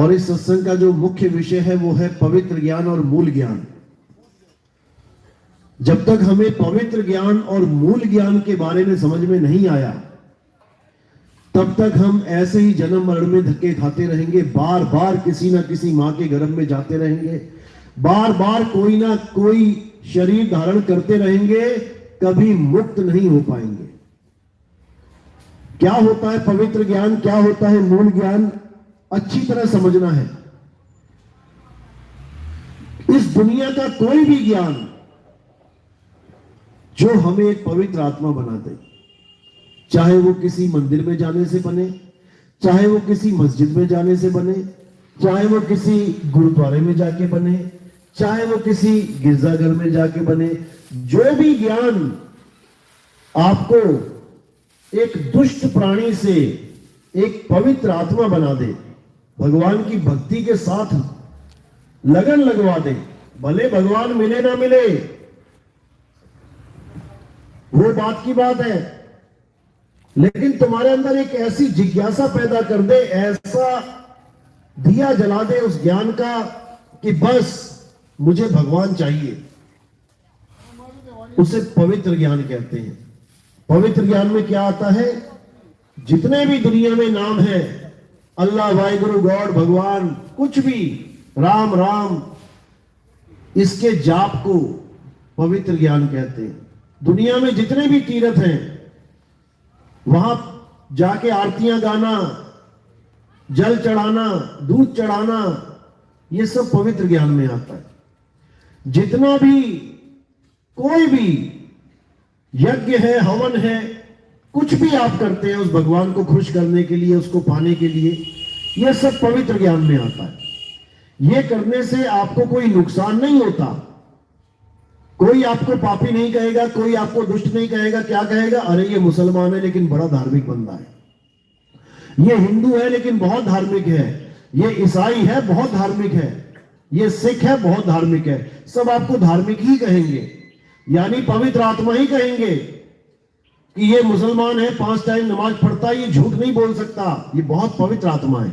और इस सत्संग का जो मुख्य विषय है वो है पवित्र ज्ञान और मूल ज्ञान। जब तक हमें पवित्र ज्ञान और मूल ज्ञान के बारे में समझ में नहीं आया, तब तक हम ऐसे ही जन्म मरण में धक्के खाते रहेंगे, बार बार किसी ना किसी मां के गर्भ में जाते रहेंगे, बार बार कोई ना कोई शरीर धारण करते रहेंगे, कभी मुक्त नहीं हो पाएंगे। क्या होता है पवित्र ज्ञान, क्या होता है मूल ज्ञान, अच्छी तरह समझना है। इस दुनिया का कोई भी ज्ञान जो हमें एक पवित्र आत्मा बना दे, चाहे वो किसी मंदिर में जाने से बने, चाहे वो किसी मस्जिद में जाने से बने, चाहे वो किसी गुरुद्वारे में जाके बने, चाहे वो किसी गिरजाघर में जाके बने, जो भी ज्ञान आपको एक दुष्ट प्राणी से एक पवित्र आत्मा बना दे, भगवान की भक्ति के साथ लगन लगवा दे, भले भगवान मिले ना मिले वो बात की बात है, लेकिन तुम्हारे अंदर एक ऐसी जिज्ञासा पैदा कर दे, ऐसा दिया जला दे उस ज्ञान का कि बस मुझे भगवान चाहिए, उसे पवित्र ज्ञान कहते हैं। पवित्र ज्ञान में क्या आता है, जितने भी दुनिया में नाम है, अल्लाह, वाहिगुरु, गॉड, भगवान, कुछ भी, राम राम, इसके जाप को पवित्र ज्ञान कहते हैं। दुनिया में जितने भी तीर्थ हैं, वहां जाके आरतियां गाना, जल चढ़ाना, दूध चढ़ाना, ये सब पवित्र ज्ञान में आता है। जितना भी कोई भी यज्ञ है, हवन है, कुछ भी आप करते हैं उस भगवान को खुश करने के लिए, उसको पाने के लिए, यह सब पवित्र ज्ञान में आता है। यह करने से आपको कोई नुकसान नहीं होता, कोई आपको पापी नहीं कहेगा, कोई आपको दुष्ट नहीं कहेगा। क्या कहेगा, अरे ये मुसलमान है लेकिन बड़ा धार्मिक बंदा है, ये हिंदू है लेकिन बहुत धार्मिक है, ये ईसाई है बहुत धार्मिक है, ये सिख है बहुत धार्मिक है। सब आपको धार्मिक ही कहेंगे, यानी पवित्र आत्मा ही कहेंगे कि ये मुसलमान है, 5 टाइम नमाज पढ़ता है, ये झूठ नहीं बोल सकता, ये बहुत पवित्र आत्मा है।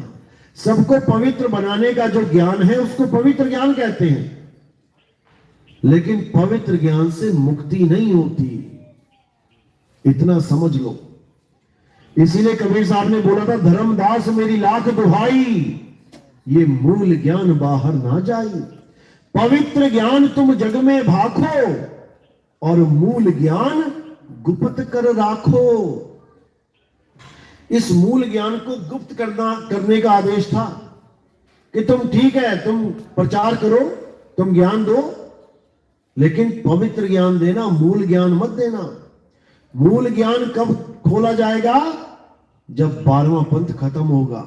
सबको पवित्र बनाने का जो ज्ञान है उसको पवित्र ज्ञान कहते हैं। लेकिन पवित्र ज्ञान से मुक्ति नहीं होती, इतना समझ लो। इसीलिए कबीर साहब ने बोला था, धर्मदास मेरी लाख दुहाई, ये मूल ज्ञान बाहर ना जाई। पवित्र ज्ञान तुम जग में भाखो और मूल ज्ञान गुप्त कर राखो। इस मूल ज्ञान को गुप्त करने का आदेश था कि तुम ठीक है, तुम प्रचार करो, तुम ज्ञान दो, लेकिन पवित्र ज्ञान देना, मूल ज्ञान मत देना। मूल ज्ञान कब खोला जाएगा, जब 12वां पंथ खत्म होगा।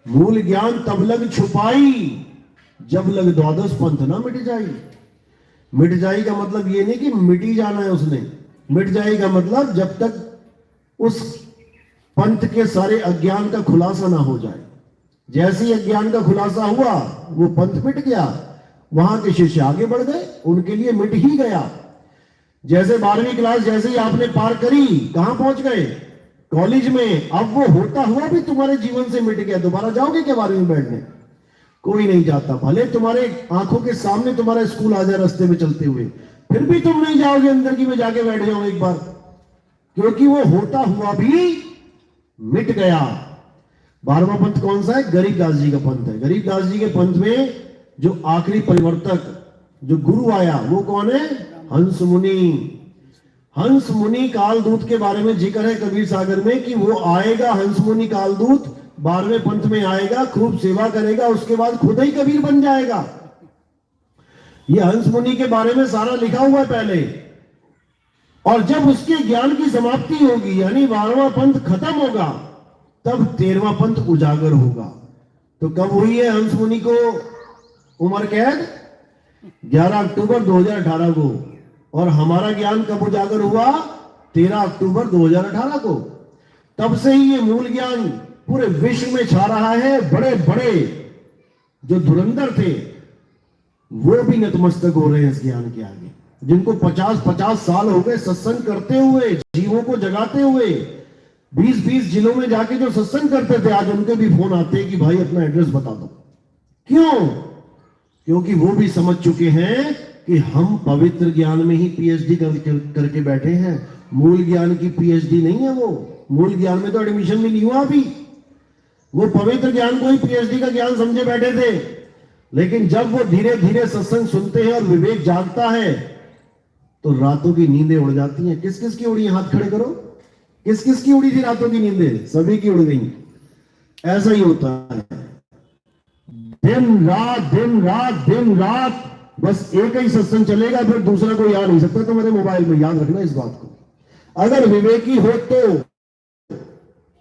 मूल ज्ञान तब लग छुपाई जब लग 12 पंथ ना मिट जाई। मिट जाई का मतलब ये नहीं कि मिटी जाना है उसने, मिट जाई का मतलब जब तक उस पंथ के सारे अज्ञान का खुलासा ना हो जाए। जैसे ही अज्ञान का खुलासा हुआ, वो पंथ मिट गया, वहां के शिष्य आगे बढ़ गए, उनके लिए मिट ही गया। जैसे 12वीं क्लास जैसे ही आपने पार करी, कहां पहुंच गए, कॉलेज में। अब वो होता हुआ भी तुम्हारे जीवन से मिट गया, दोबारा जाओगे क्या 12वीं में बैठने? कोई नहीं जाता। भले तुम्हारे आंखों के सामने तुम्हारा स्कूल आ जाए रास्ते में चलते हुए, फिर भी तुम नहीं जाओगे अंदर की में जाके बैठ जाओ एक बार, क्योंकि वो होता हुआ भी मिट गया। 12वां पंथ कौन सा है? गरीबदास जी का पंथ है। गरीबदास जी के पंथ में जो आखिरी परिवर्तक, जो गुरु आया, वो कौन है? हंस मुनि। हंस मुनि कालदूत के बारे में जिक्र है कबीर सागर में कि वो आएगा, हंस मुनि कालदूत 12वें पंथ में आएगा, खूब सेवा करेगा, उसके बाद खुद ही कबीर बन जाएगा। ये हंस मुनि के बारे में सारा लिखा हुआ है पहले। और जब उसके ज्ञान की समाप्ति होगी, यानी 12वां पंथ खत्म होगा, तब 13वां पंथ उजागर होगा। तो कब हुई है हंस मुनि को उम्र कैद? 11 अक्टूबर 2018 को। और हमारा ज्ञान कब उजागर हुआ? 13 अक्टूबर 2018 को। तब से ही ये मूल ज्ञान पूरे विश्व में छा रहा है। बड़े बड़े जो धुरंधर थे वो भी नतमस्तक हो रहे हैं इस ज्ञान के आगे, जिनको 50-50 साल हो गए सत्संग करते हुए, जीवों को जगाते हुए, 20-20 जिलों में जाके जो सत्संग करते थे, आज उनके भी फोन आते हैं कि भाई अपना एड्रेस बता दो। क्यों? क्योंकि वो भी समझ चुके हैं कि हम पवित्र ज्ञान में ही पीएचडी करके बैठे हैं। मूल ज्ञान की पीएचडी नहीं है वो। मूल ज्ञान में तो एडमिशन भी नहीं हुआ अभी। वो पवित्र ज्ञान को ही पीएचडी का ज्ञान समझे बैठे थे। लेकिन जब वो धीरे धीरे सत्संग सुनते हैं और विवेक जागता है तो रातों की नींदें उड़ जाती हैं। किस किस की उड़ी? हाथ खड़े करो। किस किस की उड़ी थी रातों की नींदें? सभी की उड़ गई। ऐसा ही होता है, दिन रात दिन रात दिन रात बस एक ही सत्संग चलेगा, फिर दूसरा कोई आ नहीं सकता तुम्हारे मोबाइल में। याद रखना इस बात को। अगर विवेकी हो तो,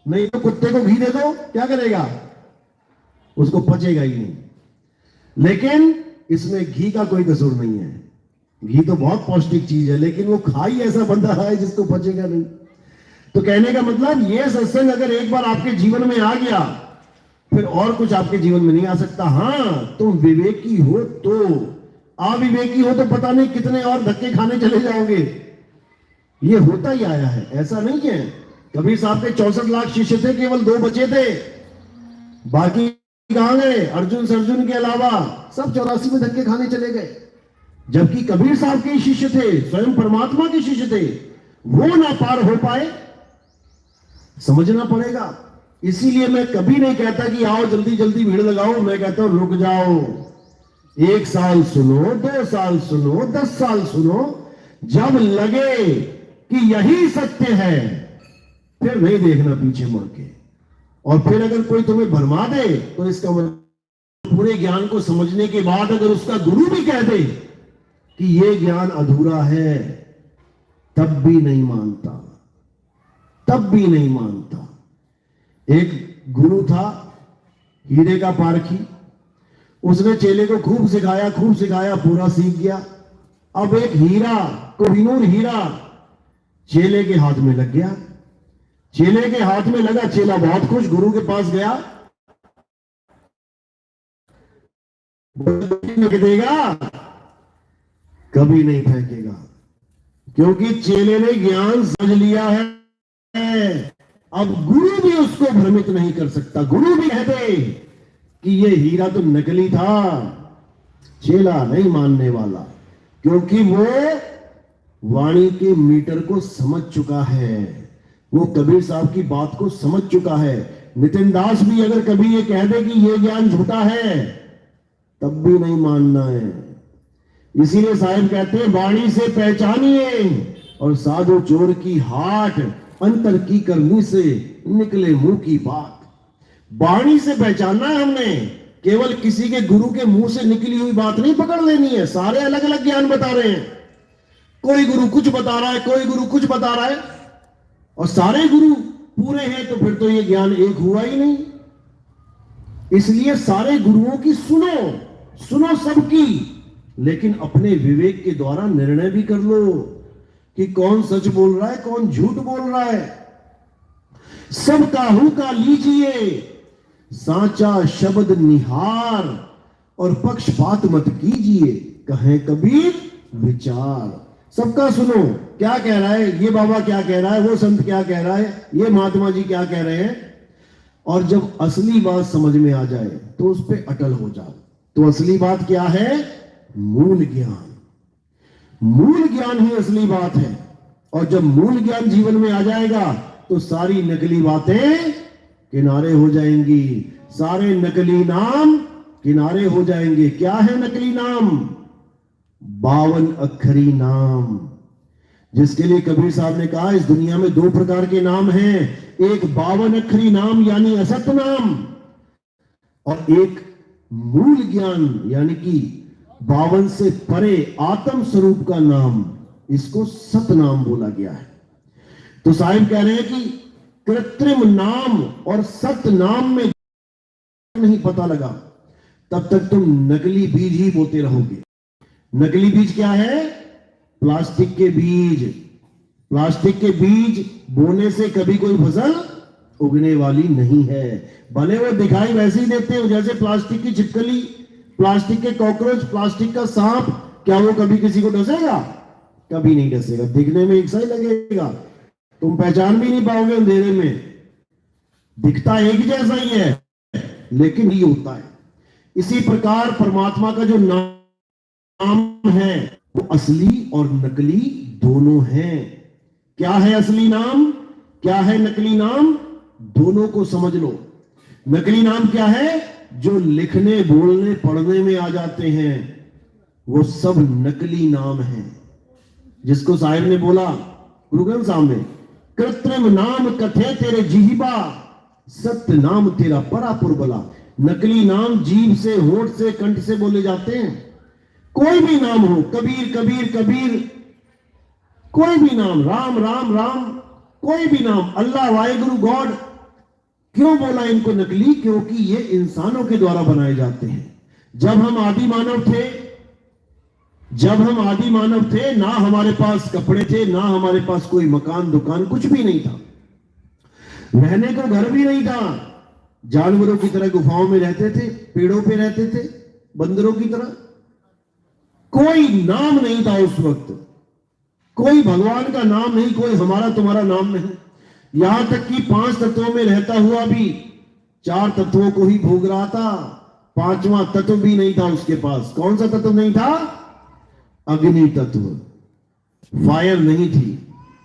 नहीं तो कुत्ते को घी दे दो, क्या करेगा? उसको पचेगा ही नहीं। लेकिन इसमें घी का कोई कसूर नहीं है। घी तो बहुत पौष्टिक चीज है, लेकिन वो खा ही ऐसा बंदा है जिसको पचेगा नहीं। तो कहने का मतलब, ये सत्संग अगर एक बार आपके जीवन में आ गया, फिर और कुछ आपके जीवन में नहीं आ सकता। हां, तुम विवेकी हो तो। अविवेकी हो तो पता नहीं कितने और धक्के खाने चले जाओगे। ये होता ही आया है, ऐसा नहीं है। कबीर साहब के 64 लाख शिष्य थे, केवल 2 बचे थे। बाकी कहां गए? अर्जुन सर्जुन के अलावा सब 84 में धक्के खाने चले गए। जबकि कबीर साहब के शिष्य थे, स्वयं परमात्मा के शिष्य थे, वो ना पार हो पाए। समझना पड़ेगा। इसीलिए मैं कभी नहीं कहता कि आओ जल्दी जल्दी भीड़ लगाओ। मैं कहता हूं रुक जाओ, 1 साल सुनो, 2 साल सुनो, 10 साल सुनो। जब लगे कि यही सत्य है, फिर नहीं देखना पीछे मुड़ के। और फिर अगर कोई तुम्हें भरमा दे तो इसका मतलब पूरे ज्ञान को समझने के बाद अगर उसका गुरु भी कह दे कि यह ज्ञान अधूरा है, तब भी नहीं मानता, तब भी नहीं मानता। एक गुरु था, हीरे का पारखी। उसने चेले को खूब सिखाया, पूरा सीख गया। अब एक हीरा, कोहिनूर हीरा चेले के हाथ में लग गया। चेले के हाथ में लगा, चेला बहुत खुश, गुरु के पास गया। देगा, कभी नहीं फेंकेगा, क्योंकि चेले ने ज्ञान समझ लिया है। अब गुरु भी उसको भ्रमित नहीं कर सकता। गुरु भी कहते कि ये हीरा तो नकली था। चेला नहीं मानने वाला, क्योंकि वो वाणी के मीटर को समझ चुका है। वो कबीर साहब की बात को समझ चुका है। नितिन दास भी अगर कभी ये कह दे कि ये ज्ञान झूठा है, तब भी नहीं मानना है। इसीलिए साहिब कहते हैं, वाणी से पहचानिए और साधु चोर की हाट, अंतर की करनी से निकले मुंह की बात। वाणी से पहचानना है हमने। केवल किसी के गुरु के मुंह से निकली हुई बात नहीं पकड़ लेनी है। सारे अलग अलग ज्ञान बता रहे हैं। कोई गुरु कुछ बता रहा है, कोई गुरु कुछ बता रहा है, और सारे गुरु पूरे हैं, तो फिर तो ये ज्ञान एक हुआ ही नहीं। इसलिए सारे गुरुओं की सुनो सबकी, लेकिन अपने विवेक के द्वारा निर्णय भी कर लो कि कौन सच बोल रहा है, कौन झूठ बोल रहा है। सब काहू का लीजिए सांचा शब्द निहार, और पक्षपात मत कीजिए, कहे कबीर विचार। सबका सुनो, क्या कह रहा है ये बाबा, क्या कह रहा है वो संत, क्या कह रहा है ये महात्मा जी, क्या कह रहे हैं। और जब असली बात समझ में आ जाए तो उस पर अटल हो जाओ। तो असली बात क्या है? मूल ज्ञान। मूल ज्ञान ही असली बात है। और जब मूल ज्ञान जीवन में आ जाएगा तो सारी नकली बातें किनारे हो जाएंगी, सारे नकली नाम किनारे हो जाएंगे। क्या है नकली नाम? 52 अक्षरी नाम, जिसके लिए कबीर साहब ने कहा इस दुनिया में 2 प्रकार के नाम हैं। एक 52 अक्षरी नाम यानी असत नाम, और एक मूल ज्ञान यानी कि 52 से परे आत्म स्वरूप का नाम, इसको सतनाम बोला गया है। तो साहिब कह रहे हैं कि कृत्रिम नाम और सत नाम में नहीं पता लगा, तब तक तुम नकली बीज ही बोते रहोगे। नकली बीज क्या है? प्लास्टिक के बीज। प्लास्टिक के बीज बोने से कभी कोई फसल उगने वाली नहीं है। भले वो दिखाई वैसे ही देते हो जैसे प्लास्टिक की छिपकली, प्लास्टिक के कॉकरोच, प्लास्टिक का सांप। क्या वो कभी किसी को डसेगा? कभी नहीं डसेगा। दिखने में एक सा ही लगेगा, तुम पहचान भी नहीं पाओगे अंधेरे में। दिखता एक जैसा ही है, लेकिन ये होता है। इसी प्रकार परमात्मा का जो नाम है वो असली और नकली दोनों हैं। क्या है असली नाम, क्या है नकली नाम, दोनों को समझ लो। नकली नाम क्या है? जो लिखने बोलने पढ़ने में आ जाते हैं, वो सब नकली नाम है। जिसको शायर ने बोला गुरु ग्रंथ साहब में, कृत्रिम नाम कथे तेरे जीहिबा, सत्य नाम तेरा परापुर बला। नकली नाम जीभ से, होठ से, कंठ से बोले जाते हैं। कोई भी नाम हो, कबीर कबीर कबीर, कोई भी नाम, राम राम राम, कोई भी नाम, अल्लाह वाहिगुरु गॉड, क्यों बोला इनको नकली? क्योंकि ये इंसानों के द्वारा बनाए जाते हैं। जब हम आदि मानव थे, जब हम आदि मानव थे, ना हमारे पास कपड़े थे, ना हमारे पास कोई मकान दुकान, कुछ भी नहीं था, रहने को घर भी नहीं था। जानवरों की तरह गुफाओं में रहते थे, पेड़ों पे रहते थे, बंदरों की तरह। कोई नाम नहीं था उस वक्त, कोई भगवान का नाम नहीं, कोई हमारा तुम्हारा नाम नहीं। यहां तक कि 5 तत्वों में रहता हुआ भी 4 तत्वों को ही भोग रहा था। 5वां तत्व भी नहीं था उसके पास। कौन सा तत्व नहीं था? अग्नि तत्व, फायर नहीं थी।